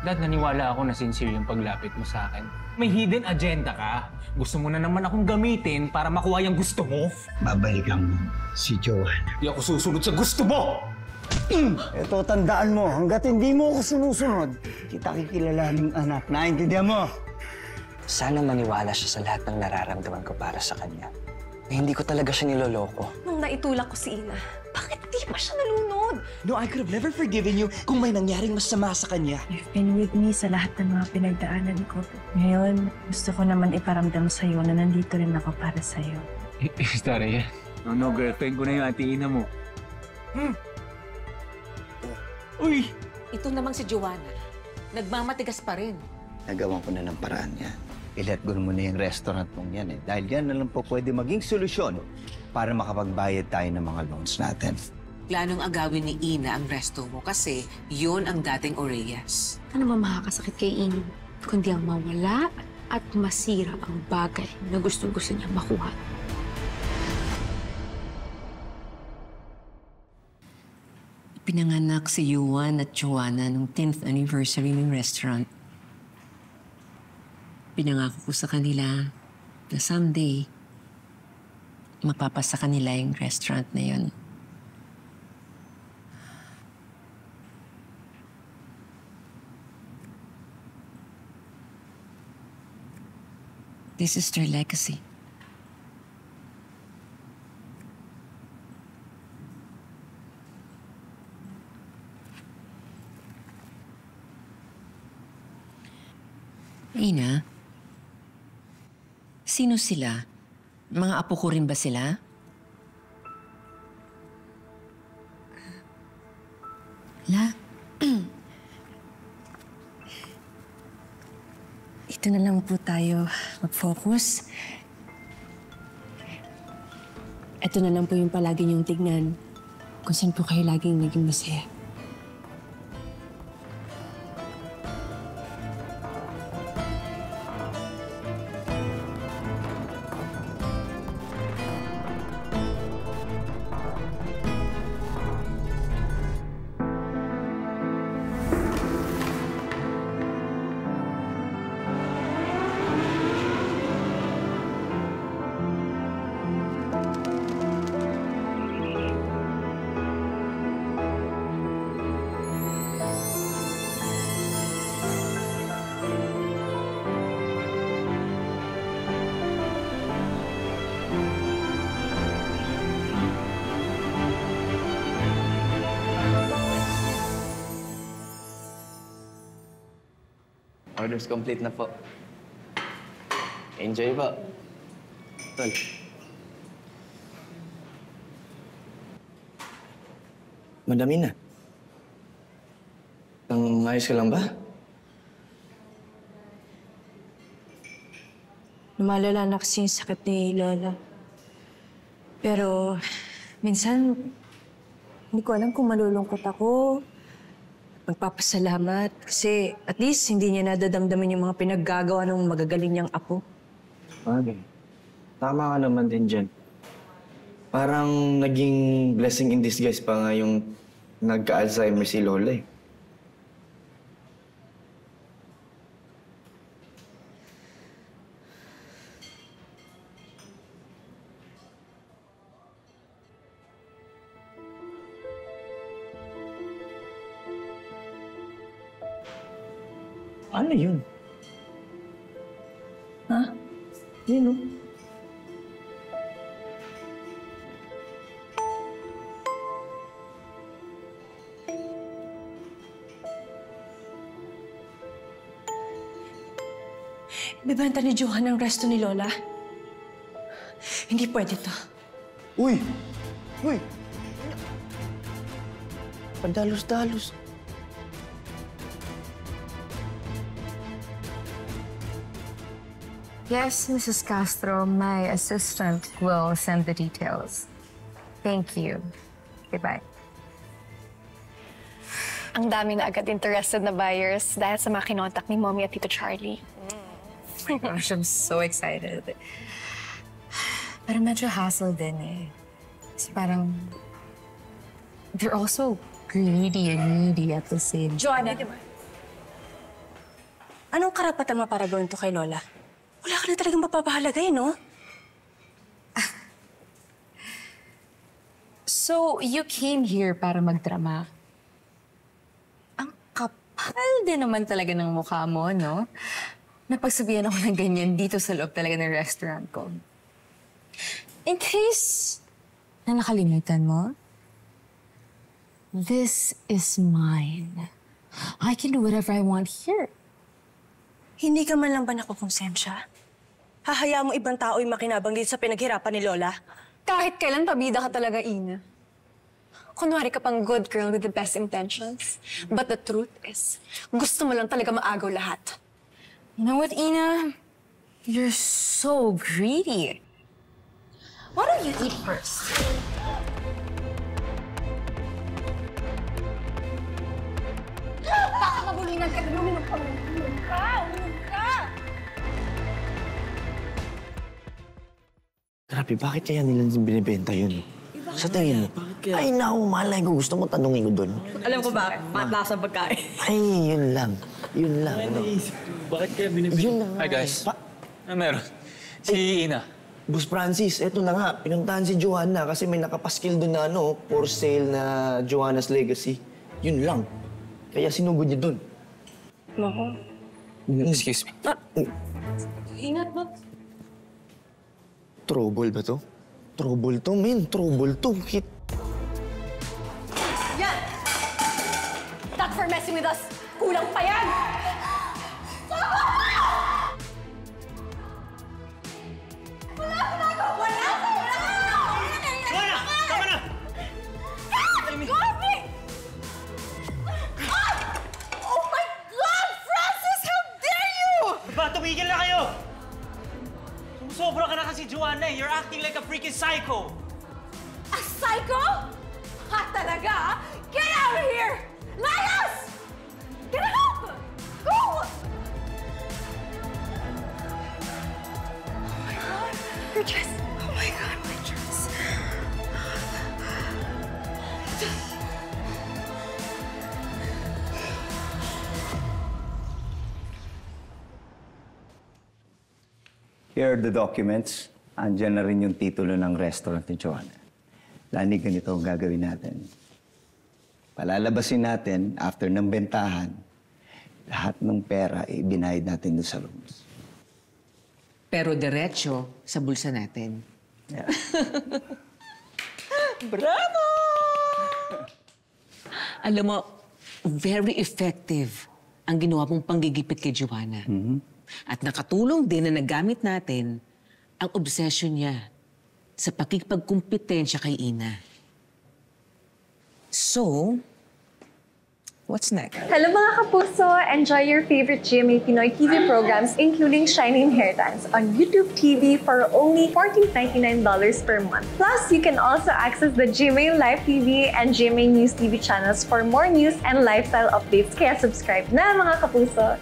Dad, naniwala ako na sincere yung paglapit mo sa akin. May hidden agenda ka. Gusto mo na naman akong gamitin para makuha yung gusto mo. Babalikan mo si Joanna. Di ako susunod sa gusto mo! Ito, tandaan mo, hanggat hindi mo ako sumusunod, kita kikilalaning anak. Naintindihan mo? Sana maniwala siya sa lahat ng nararamdaman ko para sa kanya. Na hindi ko talaga siya niloloko. Nung naitulak ko si Ina, bakit di pa siya nalunod? No, I could have never forgiven you kung may nangyaring masama sa kanya. You've been with me sa lahat ng mga pinagdaanan ko. Ngayon, gusto ko naman iparamdam sa'yo na nandito rin ako para sa'yo. Istorya. No, girlfriend ko na yung ate Ina mo. Uy! Ito namang si Joanna. Nagmamatigas pa rin. Nagawan ko na ng paraan yan. I-let go mo na yung restaurant mong yan eh. Dahil yan na lang po pwede maging solusyon para makapagbayad tayo ng mga loans natin. Planong agawin ni Ina ang resto mo kasi yun ang dating Oreyas. Ano ba makakasakit kay Ina? Kundi ang mawala at masira ang bagay na gusto-gusto niya makuha. Pinanganak si Yuan at Joanna nung 10th anniversary ng restaurant. Pinangako ko sa kanila na someday, mapapasa kanila yung restaurant na yun. This is their legacy. Ina, sino sila? Mga apo ko rin ba sila? La, ito na lang po tayo mag-focus. Ito na lang po yung palagi niyong tignan kung saan po kayo laging naging masaya. Orders complete na po. Enjoy po. Tol. Madami na. Ang ayos ka lang ba? Lumalala na kasi yung sakit ni Lola. Pero minsan, hindi ko alam kung malulungkot ako. Magpapasalamat kasi at least hindi niya nadadamdamin yung mga pinaggagawa ng magagaling niyang apo. Bagay. Tama ka naman din dyan. Parang naging blessing in disguise pa nga yung nagka-Alzheimer si Lola eh. Ano yun? Ha? Yun, oh. Ibibenta ni Johan ang resto ni Lola. Hindi pwede to. Uy! Uy! Padalos-dalos. Yes, Mrs. Castro, my assistant will send the details. Thank you. Goodbye. Ang dami na agad interested na buyers dahil sa mga kinontak ni Mommy at Tito Charlie. Oh my gosh, I'm so excited. Pero medyo hassle din eh. Kasi parang, they're also greedy and needy at the same time. Joanna, di ba? Anong karapatan mo para gawin to kay Lola? Wala ka na talagang mapapahalagay, no? So, you came here para magdrama. Ang kapal din naman talaga ng mukha mo, no? Napagsabihan ako ng ganyan dito sa loob talaga ng restaurant ko. In case na nakalimutan mo, this is mine. I can do whatever I want here. Hindi ka man lang ba nakukonsensya? Hahayaan mo ibang tao yung makinabang dito sa pinaghirapan ni Lola? Kahit kailan pabida ka talaga, Ina. Kunwari ka pang good girl with the best intentions. But the truth is, gusto mo lang talaga maagaw lahat. You know what, Ina? You're so greedy. Why don't you eat first? Baka mabulingan ka na uminom ka. Uminom ka! Grabe, bakit kaya nila binibenta yun? Sa tingin mo? Ay, naku, malay ko. Gusto mo tanungin ko doon. Alam ko bakit. Lasa pagkain. Ay, yun lang. Yun lang. Ano? Bakit kaya binibigyan? Yun lang. Hi guys. Ano meron? Si Ina. Boss Francis, eto na nga. Pinuntahan si Joanna kasi may nakapaskil doon na for sale na Joanna's Legacy. Yun lang. Kaya sinugod niya doon. Naku. Excuse me. Ingat mo. Trouble ba to? Trouble to, men. Trouble to. Yan! Stop for messing with us! Kulang pa yan! Tumigil na kayo! Sumusobra ka na kasi, Joanna. You're acting like a freaking psycho! A psycho? Ha talaga? Get out of here! Layas! Get out! Go! Oh my God, your dress. Oh my God, my dress. Here are the documents. Andiyan na rin yung titulo ng restaurant ni Joanna. Lani, ganito ang gagawin natin. Palalabasin natin, after ng bentahan, lahat ng pera ibinayad natin doon sa rooms. Pero diretso sa bulsa natin. Yeah. Bravo! Alam mo, very effective ang ginawa mong panggigipit kay Joanna. At nakatulong din na nagamit natin ang obsession niya sa pakikipagkumpetensya kay Ina. So, what's next? Hello mga kapuso! Enjoy your favorite GMA Pinoy TV programs including Shining Inheritance on YouTube TV for only $14.99 per month. Plus, you can also access the GMA Live TV and GMA News TV channels for more news and lifestyle updates. Kaya subscribe na mga kapuso!